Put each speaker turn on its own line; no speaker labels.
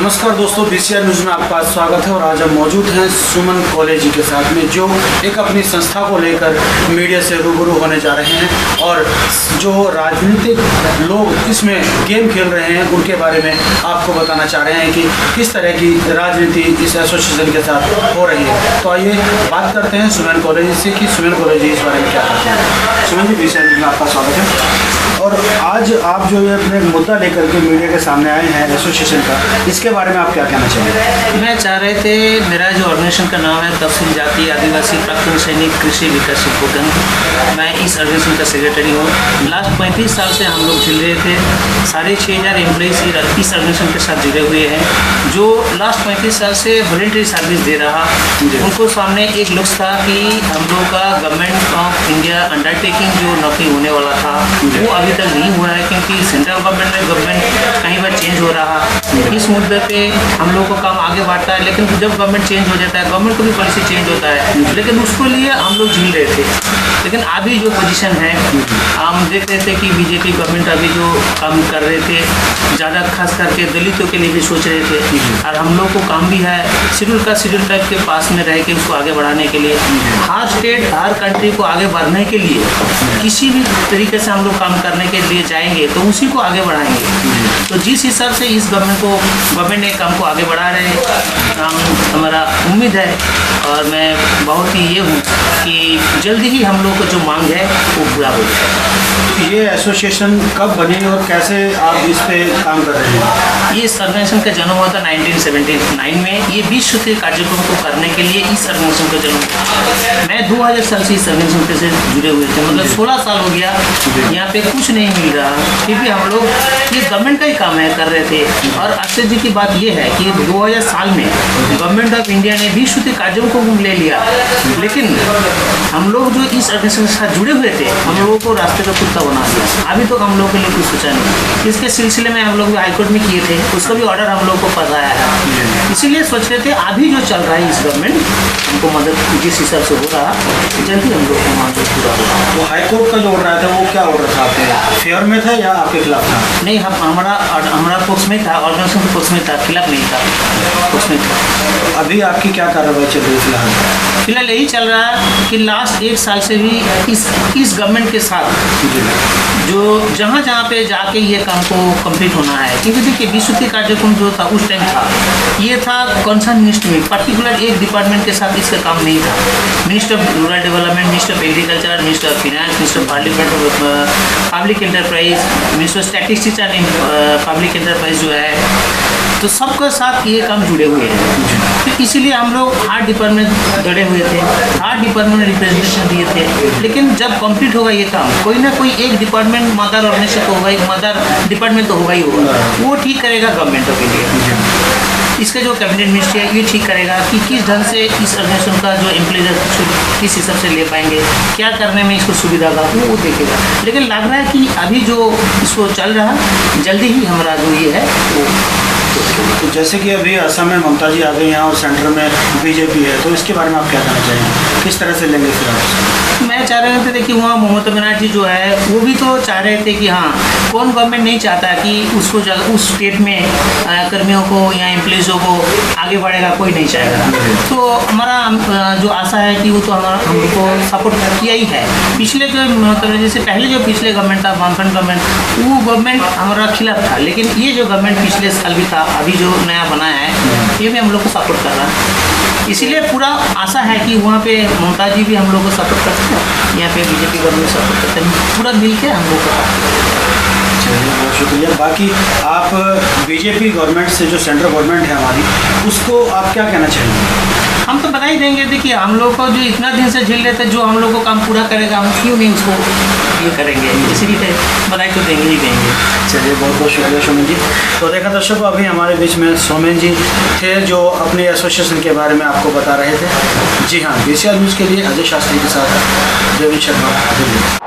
नमस्कार दोस्तों, BCR news में आपका स्वागत है। और आज हम मौजूद हैं सुमन कॉलेज के साथ में, जो एक अपनी संस्था को लेकर मीडिया से रूबरू होने जा रहे हैं और जो राजनीतिक लोग इसमें गेम खेल रहे हैं उनके बारे में आपको बताना चाह रहे हैं कि किस तरह की राजनीति इस एसोसिएशन के साथ हो रही है। तो आइए बात करते हैं सुमन कॉलेज से कि सुमन कॉलेज इस बारे में क्या करते हैं। सुमन जी, बीसीआर न्यूज़ में आपका स्वागत है। और आज आप जो ये अपने मुद्दा लेकर के मीडिया के सामने आए हैं एसोसिएशन का, इसके बारे में आप क्या कहना चाहेंगे?
मैं चाह रहे थे, मेरा जो ऑर्गेनाइजेशन का नाम है तफसील जाति आदिवासी प्राक्तन सैनिक कृषि विकास उपक्रम, मैं इस ऑर्गेनाइजेशन का सेक्रेटरी हूँ। लास्ट 35 साल से हम लोग झेल रहे थे। 6,500 एम्प्लॉइज इस ऑर्गेनाइजेशन के साथ जुड़े हुए हैं, जो लास्ट 35 साल से वॉलंटरी सर्विस दे रहा। उनको सामने एक लक्ष्य था कि हम लोग का गवर्नमेंट ऑफ इंडिया अंडरटेकिंग जो नौकरी होने वाला था वो अभी तक नहीं हुआ है, क्योंकि सेंट्रल गवर्नमेंट कहीं बार चेंज हो रहा। इस मुद्दे पे हम लोग को काम आगे बढ़ता है, लेकिन जब गवर्नमेंट चेंज हो जाता है, गवर्नमेंट को भी पॉलिसी चेंज होता है, लेकिन उसको लिए हम लोग झेल रहे थे। लेकिन अभी जो पोजीशन है, हम देख रहे थे कि बीजेपी गवर्नमेंट अभी जो काम कर रहे थे, ज़्यादा खास करके दलितों के लिए भी सोच रहे थे। और हम लोग को काम भी है शेड्यूल टाइप के पास में रह के उसको आगे बढ़ाने के लिए, हर स्टेट हर कंट्री को आगे बढ़ने के लिए किसी भी तरीके से हम लोग काम करने के लिए जाएंगे तो उसी को आगे बढ़ाएंगे। तो जिस हिसाब से इस गवर्नमेंट ने काम को आगे बढ़ा रहे हैं, हमारा उम्मीद है और मैं बहुत ही ये हूँ कि जल्दी ही हम लोग को जो मांग है वो पूरा हो जाए।
ये एसोसिएशन कब बनी और कैसे आप इस पे काम कर रहे हैं?
ये इस ऑर्गेनाइजेशन का जन्म हुआ था 1979 में। ये विश्व के कार्यक्रम को करने के लिए इस ऑर्गेनाइजेशन का जन्म हुआ। मैं 2000 साल से इस ऑर्गेनाइजेशन से जुड़े हुए थे, मतलब 16 साल हो गया। यहाँ पे कुछ नहीं मिल रहा, फिर भी हम लोग ये गवर्नमेंट का ही काम है कर रहे थे। और आश्चर्य की बात ये है कि 2000 साल में गवर्नमेंट ऑफ इंडिया ने विश्व के कार्यक्रम को ले लिया, लेकिन हम लोग जो इस ऑर्गेनाइजेशन के साथ जुड़े हुए थे, हम लोगों को रास्ते का कुत्ता बना दिया। अभी तो हम लोग के लिए कुछ सोचा नहीं। इसके सिलसिले में हम लोग भी हाईकोर्ट में किए थे, उसका भी ऑर्डर हम लोग को पढ़ाया है। इसीलिए सोच रहे थे अभी जो चल रहा है इस गवर्नमेंट हमको मदद जिस हिसाब से हो रहा, जल्दी हम लोग को मदद पूरा होगा।
तो हाईकोर्ट का जो ऑर्डर आया था वो क्या ऑर्डर था? आपके फेयर में था या आपके खिलाफ था?
नहीं, हमारा पक्ष में था, ऑर्गेनाइजेशन के पक्ष में था, खिलाफ नहीं था, पक्ष में था।
अभी आपकी क्या कार्रवाई चल रही है?
फिलहाल यही चल रहा है कि लास्ट 1 साल से भी इस गवर्नमेंट के साथ जो जहाँ पे जाके ये काम को कंप्लीट होना है, क्योंकि देखिए विश्व के कार्यक्रम जो था उस टाइम था, ये था कंसर्न मिनिस्ट्री में, पर्टिकुलर एक डिपार्टमेंट के साथ इसका काम नहीं था। Minister of rural development, minister of agriculture, minister of finance, minister of parliament public enterprise, minister of statistics and public enterprise जो है, तो सबके साथ ये काम जुड़े हुए हैं। तो इसीलिए हम लोग हर डिपार्टमेंट जुड़े हुए थे, हर डिपार्टमेंट में रिप्रेजेंटेशन दिए थे। लेकिन जब कंप्लीट होगा ये काम, कोई ना कोई एक डिपार्टमेंट मदर ऑर्गेनाइजेशन तो होगा ही, मदर डिपार्टमेंट तो होगा ही होगा, वो ठीक करेगा गवर्नमेंट ऑफ इंडिया। इसका जो कैबिनेट मिनिस्ट्री है ये ठीक करेगा कि किस ढंग से इस ऑर्गेनाइजेशन का जो एम्प्लॉयज किस हिसाब से ले पाएंगे, क्या करने में इसको सुविधा का वो देखेगा। लेकिन लग रहा है कि अभी जो इसको चल रहा है, जल्दी ही हमारा जो ये है वो।
तो जैसे कि अभी असम में ममता जी आ गई यहाँ और सेंटर में बीजेपी है, तो इसके बारे में आप क्या कहना चाहेंगे? किस तरह से लेंगे फिर आप?
मैं चाह रहे थे देखिए, वहाँ ममता बनर्जी जो है वो भी तो चाह रहे थे कि हाँ, कौन गवर्नमेंट नहीं चाहता कि उसको उस स्टेट में कर्मियों को या एम्प्लॉइज़ों को आगे बढ़ेगा, कोई नहीं चाहेगा। तो हमारा जो आशा है कि वो तो हम लोग को सपोर्ट किया ही है। पिछले जो ममता बनर्जी से पहले जो पिछले गवर्नमेंट था, वामफ्रंट गवर्नमेंट, वो गवर्नमेंट हमारा खिलाफ था, लेकिन ये जो गवर्नमेंट पिछले साल भी था, अभी जो नया बना है ये भी हम लोग को सपोर्ट कर रहा है। इसीलिए पूरा आशा है कि वहाँ पे ममता जी भी हम लोग को सपोर्ट करते हैं, यहाँ पे बीजेपी गवर्नमेंट सपोर्ट करते हैं, पूरा मिल के हम लोग को।
चलिए, बहुत शुक्रिया। बाकी आप बीजेपी गवर्नमेंट से, जो सेंट्रल गवर्नमेंट है हमारी, उसको आप क्या कहना चाहेंगे?
हम तो बता ही देंगे, देखिए हम लोग को जो इतना दिन से झेल रहे थे, जो हम लोग को काम पूरा करेगा, हम क्यों नहीं उसको ये करेंगे, इसीलिए बधाई तो देंगे ही देंगे।
चलिए, बहुत बहुत शुक्रिया सोमेन जी। तो देखा दर्शकों, अभी हमारे बीच में सोमेन जी थे जो अपने एसोसिएशन के बारे में आपको बता रहे थे। जी हाँ, बीसीआर न्यूज़ के लिए अजय शास्त्री के साथ देवेंद्र शर्मा।